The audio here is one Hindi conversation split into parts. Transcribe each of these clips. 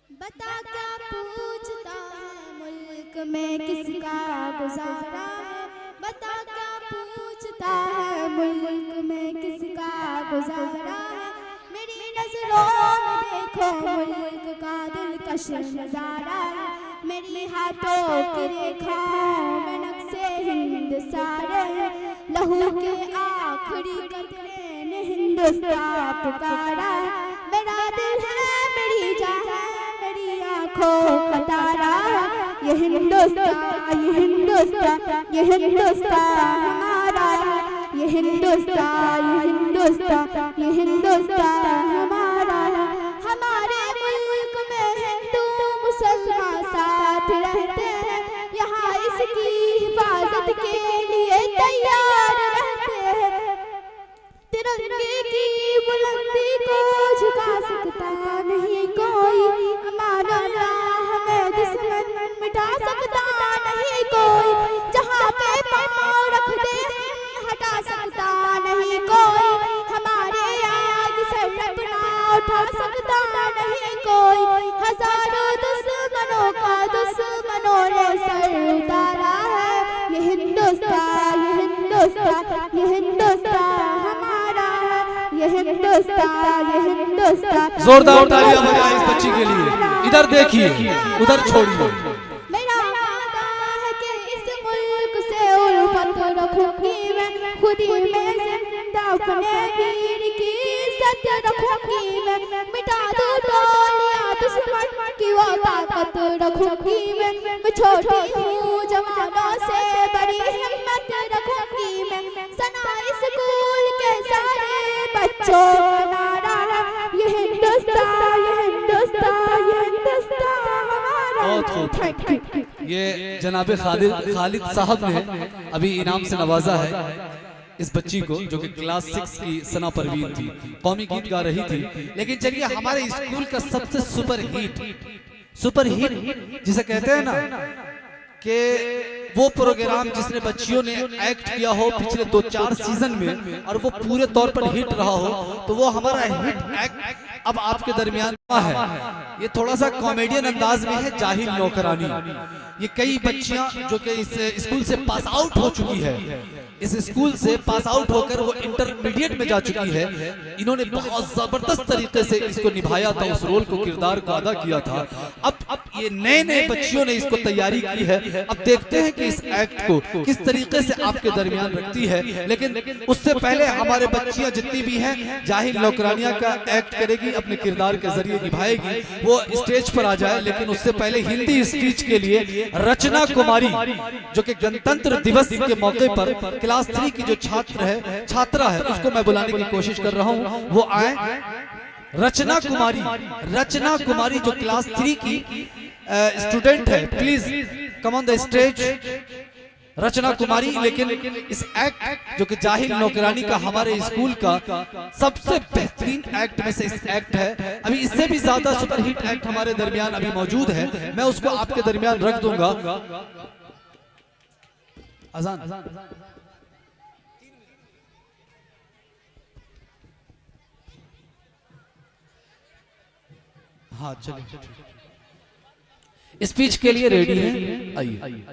बता क्या पूछता है मुल्क में किसका गुजारा है, बता क्या पूछता है मुल्क में किसका गुजारा है। मेरी नजरों में देखो मुल्क का दिलकश नजारा है, मेरी हाथों की रेखाओं में नक्शे हिंद सारे हैं। लहू के आखिरी कतरे ने हिंदुस्तान पुकारा है। मेरा दिल है मेरी जान है मेरी आँखों का तारा है। ये हिंदुस्तान ये हिंदुस्तान ये हिंदुस्तान हमारा है। ये हिंदुस्तान ये हिंदुस्तान ये हिंदुस्तान हमारा है। हमारे मुल्क में हिंदू मुसलमान साथ रहते हैं, यहाँ इसकी हिफाजत के लिए तैयार रहते हैं। तिरंगे की बुलंदी को झुका सकता नहीं कोई, अमान अल्लाह हमें दुश्मन मिटा सकता नहीं कोई। जहाँ पे पाँव रख दे हटा सकता नहीं कोई, हमारे आग सर अपना उठा सकता नहीं कोई। हजारों दुश्मनों का दुश्मनों ने सर उतारा है। ये हिंदुस्तान ये हिंदुस्तान ये हिंदुस्तान हमारा है। ये हिंदुस्तान ये हिंदुस्तान। जोरदार तालियां बजाएं इस बच्ची के लिए। इधर देखिए उधर छोड़िए। मेरा वादा है कि इस मुल्क से उल्फत रखूंगी मैं, खुदी में जिंदा अपने वीर की इज्जत रखूंगी मैं। मिटा दूं टोलियां दुश्मन की वो ताकत रखूंगी मैं। मैं छोटी हूँ जवानों से बड़ी हिम्मत रखूंगी मैं। सना स्कूल के सारे बच्चों का नारा है। ये हिंदुस्तान ये हिंदुस्तान ये हिंदुस्तान हमारा। ये जनाब खालिद साहब ने अभी इनाम से नवाजा है इस बच्ची को, जो कि क्लास 6 की सना परवीन थी, कौमी गीत गा रही थी। लेकिन चलिए हमारे स्कूल का सबसे सुपर हिट जिसे कहते हैं ना कि वो प्रोग्राम जिसने बच्चियों ने एक्ट किया हो पिछले 2-4 सीजन में और वो पूरे तौर पर हिट रहा हो, तो वो हमारा हिट एक्ट अब आपके दरमियान है। ये थोड़ा सा कॉमेडियन अंदाज में है, जाहिल नौकरानी। ये कई बच्चियां जो कि इस स्कूल से पास आउट हो चुकी है, इस स्कूल से पास आउट होकर वो इंटरमीडिएट में जा चुकी है। इन्होंने बहुत जबरदस्त तरीके से इसको निभाया था, उस रोल को, किरदार को अदा किया था। अब ये नए बच्चियों ने इसको तैयारी की है। अब देखते हैं कि इस एक्ट को किस तरीके से आपके दरमियान रखती है। लेकिन उससे पहले हमारे बच्चियां जितनी भी हैं, जाहिल नौकरानियां का एक्ट करेगी, अपने किरदार के जरिए निभाएगी, वो स्टेज पर आ जाए। लेकिन उससे पहले हिंदी स्पीच के लिए रचना कुमारी, जो कि गणतंत्र दिवस के मौके पर क्लास 3 की जो छात्रा है, उसको मैं बुलाने की कोशिश कर रहा हूं, वो आए। रचना कुमारी जो क्लास 3 की स्टूडेंट है, please come on the stage Rachna Kumari. लेकिन इस एक्ट जो कि जाहिल नौकरानी का हमारे स्कूल का सबसे बेहतरीन एक्ट में से इस एक्ट है। अभी इससे भी ज्यादा सुपरहिट एक्ट हमारे दरमियान अभी मौजूद है, मैं उसको आपके दरमियान रख दूंगा। अजान हाँ चलिए, स्पीच के लिए रेडी है, आइए।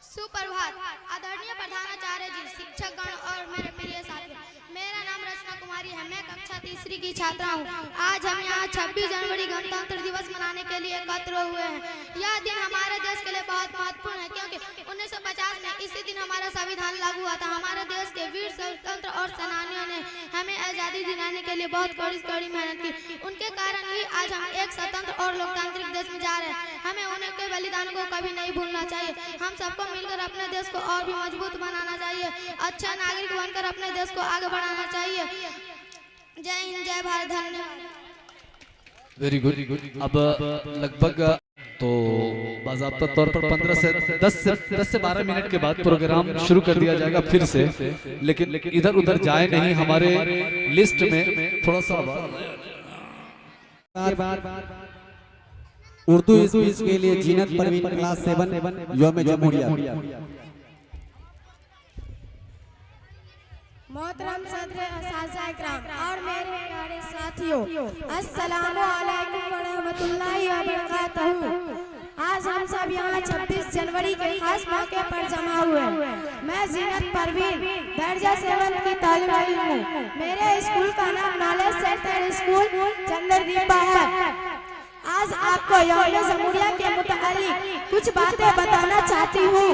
सुप्रभात आदरणीय प्रधानाचार्य जी, शिक्षकगण और मेरे प्रिय साथी। मेरा नाम रचना कुमारी है, मैं कक्षा 3 की छात्रा हूँ। आज हम यहाँ 26 जनवरी गणतंत्र दिवस मनाने के लिए एकत्र हुए हैं। यह दिन हमारे देश के लिए बहुत महत्वपूर्ण है, क्योंकि 1950 में इसी दिन हमारा संविधान लागू हुआ था। हमारे देश के वीर स्वतंत्र और सेनानियों ने हमें आज़ादी दिलाने के लिए बहुत कड़ी मेहनत की। उनके कारण ही आज हम एक स्वतंत्र और लोकतांत्रिक देश में जा रहे हैं। हमें उनके बलिदानों को कभी नहीं भूलना चाहिए। हम सबको मिलकर अपने देश को और भी मजबूत बनाना चाहिए, अच्छा नागरिक बनकर अपने देश को आगे बढ़ाना चाहिए। जय हिंद, जय भारत, धन्यवाद। Very good. अब लगभग तो बाज़ाब्ता तौर पर 10 से 12 मिनट के बाद प्रोग्राम शुरू कर दिया जाएगा फिर से। लेकिन इधर उधर जाए नहीं, हमारे लिस्ट में थोड़ा सा उर्दू स्पीच के लिए जीनत परवीन क्लास 7 यौम जमहूरियत। मोहतरम सदर असातिज़ा इकराम और मेरे प्यारे साथियों, अस्सलामु अलैकुम व रहमतुल्लाहि व बरकातहू। आज हम सब यहाँ 26 जनवरी के खास मौके पर जमा हुए हैं। मैं जीनत परवीन दर्जा 7 की तालिबे इल्म हूँ। मेरे स्कूल का नाम नॉलेज सेंटर स्कूल चंद्रदीपा है। आज आपको यौम जमहूरिया के मुतालिक कुछ बातें बताना चाहती हूँ।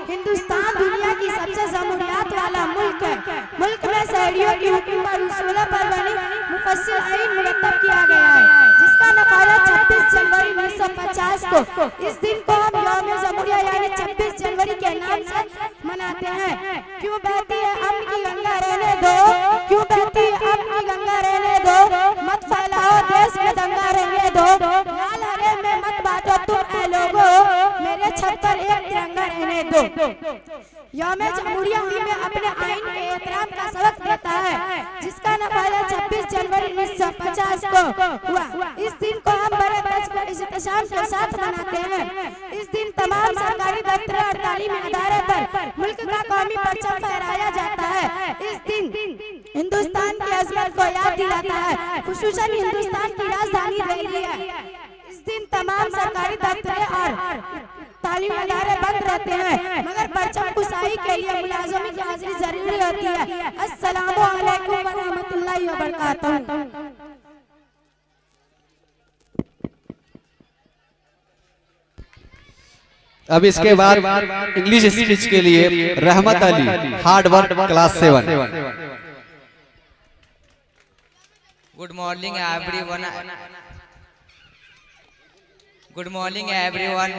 हिंदुस्तान दुनिया की सबसे जमहूरियत वाला मुल्क है। मुल्क में शहरियों की हुकूक और उसूलों पर बनी मुफस्सिल आईन मुरतब किया गया है, जिसका नफाजा 26 जनवरी 1950 को। इस दिन को हम यौम जमहूरिया यानी 26 जनवरी के नाम से मनाते हैं। क्यों बहती है अमन की गंगा रहने दो, क्यों बहती है अमन की गंगा रहने दो, मत फैलाओ देश में दंगा रहने दो, लाल हरे में मत बांटो तुम ऐ लोगो, मेरे छत पर एक तिरंगा रहने दो। यौम जमहूरिया हमें अपने आइन के एहतराम का सबक देता है, जिसका नफाजा 26 जनवरी 1950 को हुआ। इस दिन को हम बड़े इज़्तिशाम के साथ मनाते हैं। इस दिन तमाम सरकारी दफ्तर और तालीमी अदारे पर मुल्क का कौमी परचम फहराया जाता है। इस दिन हिंदुस्तान की अजमत को याद दिलाता है, खुसूसन हिंदुस्तान की राजधानी दिल्ली है। इस दिन तमाम सरकारी दफ्तर और तालीमी अदारे बंद रहते हैं, मगर परचम कुशाई के लिए मुलाजिमी की हाजिरी जरूरी होती है। अस्सलामु अलैकुम व रहमतुल्लाहि व बरकातहू। अब इसके बाद इंग्लिश स्पीच के लिए Rahmat Ali hard work class 7। Good morning everyone. Good morning everyone.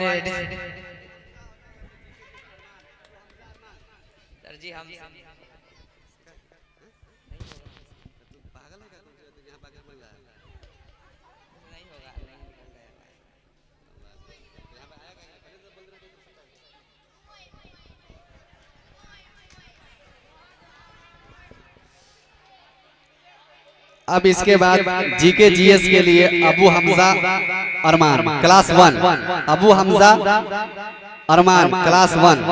Sir ji हम अब इसके बाद जीके जीएस के लिए Abu Hamza Arman class 1। Abu Hamza Arman class 1।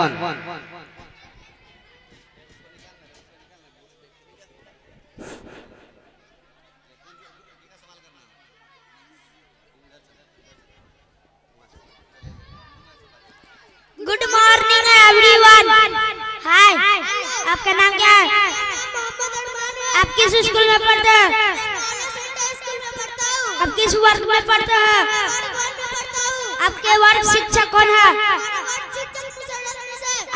Good morning everyone. Hi, आपका नाम क्या है? आप किस स्कूल में पढ़ते हैं? आप किस वर्ग में पढ़ते हैं? आपके वर्ग शिक्षक कौन है?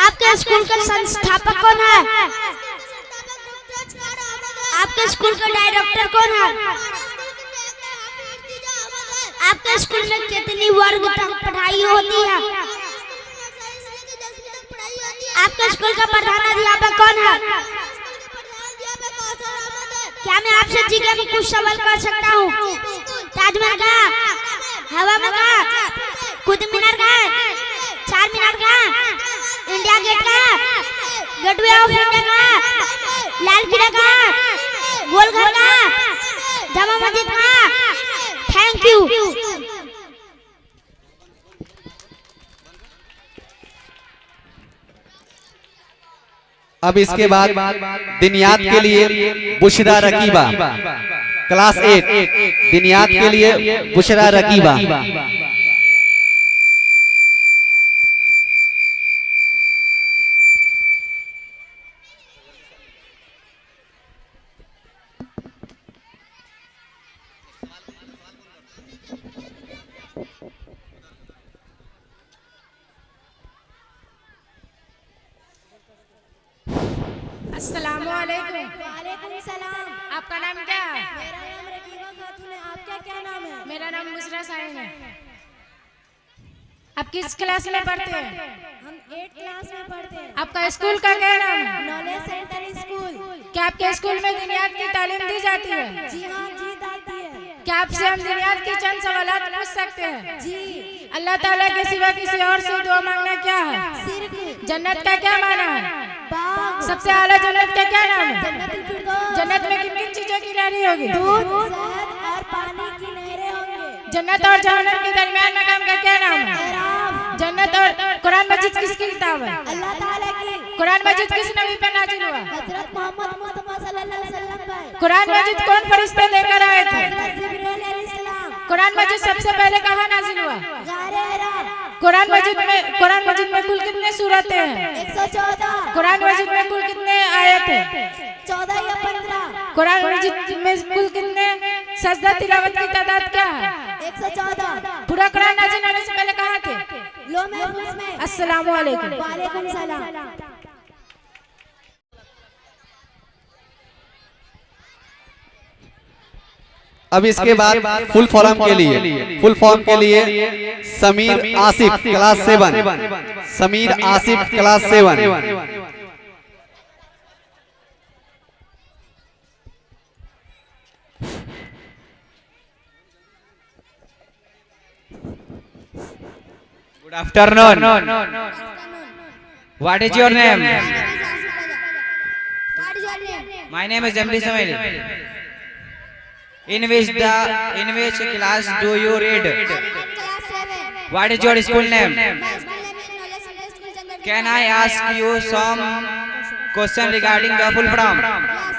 आपके स्कूल के संस्थापक कौन है? आपके स्कूल का डायरेक्टर कौन है? आपके स्कूल में कितनी वर्ग तक पढ़ाई होती है? आपके स्कूल का प्रधानाध्यापक कौन है? क्या मैं आपसे जीके में कुछ सवाल कर सकता हूँ? ताजमहल का, हवा में का, कुतुब मीनार का, चार मीनार का, इंडिया गेट का, गेटवे ऑफ इंडिया का, लाल किला का, गोलघर का, जामा मस्जिद का। Thank you. अब इसके बाद दिनियात के लिए बुशरा रकीबा क्लास 8। दिनियात के लिए बुशरा रकीबा। अस्सलामुअलैकुम। वालेकुम सलाम। आपका नाम क्या है? मेरा नाम रकीबा खातून है। आपका क्या नाम है? मेरा नाम मुसरा साहिन है। आप किस क्लास में पढ़ते हैं? हम 8 क्लास में पढ़ते हैं। आपका स्कूल का क्या नाम है? Knowledge centre school. क्या आपके स्कूल में दुनियात की तालीम दी जाती है? जी हाँ, जी दाती है। क्या आपसे हम दुनियात की चंद सवालात पूछ सकते हैं? जी। अल्लाह ताला के सिवा किसी और से दुआ मांगना क्या है? सिर्फ। जन्नत का क्या माना है? बाग। सबसे आला जन्नत का क्या नाम है? जन्नतुल फिरदौस। जन्नत में किन किन चीजों की नहरी होगी? दूध, शहद और पानी की नहरें होंगे। जन्नत और जहन्नम के दरमियान मकाम का क्या नाम है? एराफ। जन्नत और कुरान मजीद किसकी किताब है? अल्लाह ताला की। कुरान मजीद किस नबी पर नाजिल हुआ? हजरत मोहम्मद मुस्तफा कुरान मजीद कौन फरिश्ते लेकर आए थे? कुरान मजीद सबसे पहले कहाँ नाजिल हुआ? कुरान मजीद में कुल कितने सूरतें हैं? 114। कुरान मजीद में कुल कितने आयत हैं? 14 या 15। कुरान मजीद में कुल कितने सजदा तिलावत की तादाद क्या है? 114। पूरा कुरान नाजिल होने से पहले कहाँ थे? लो महफूज में। अस्सलामु अलैकुम। वालेकुम सलाम। अब इसके बाद फुल फॉर्म के लिए Sameer Asif class 7, Sameer Asif class 7। Good afternoon. What is your name? What is your name? My name is MD Samail. In which class do you read? Class 7. What is your school name? My school name is Knowledge Central School Chandrapur. Can I ask you some question regarding the full form? Yes.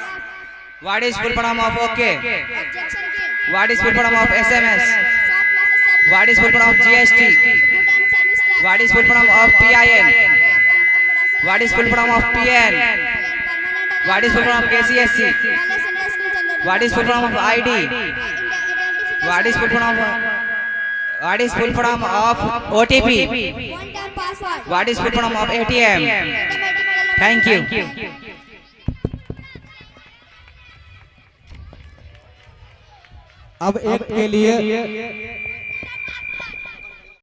What is full form of OK? Objection killed. What is full form of SMS? Short message service. What is full form of GST? Good and service tax. What is full form of PIN? What is full form of PN? What is full form of KCSC? Knowledge Central School Chandrapur. What is full form of ID? What is full form of OTP? One time password. What is full form of ATM? Automatic Thank you. अब एक के लिए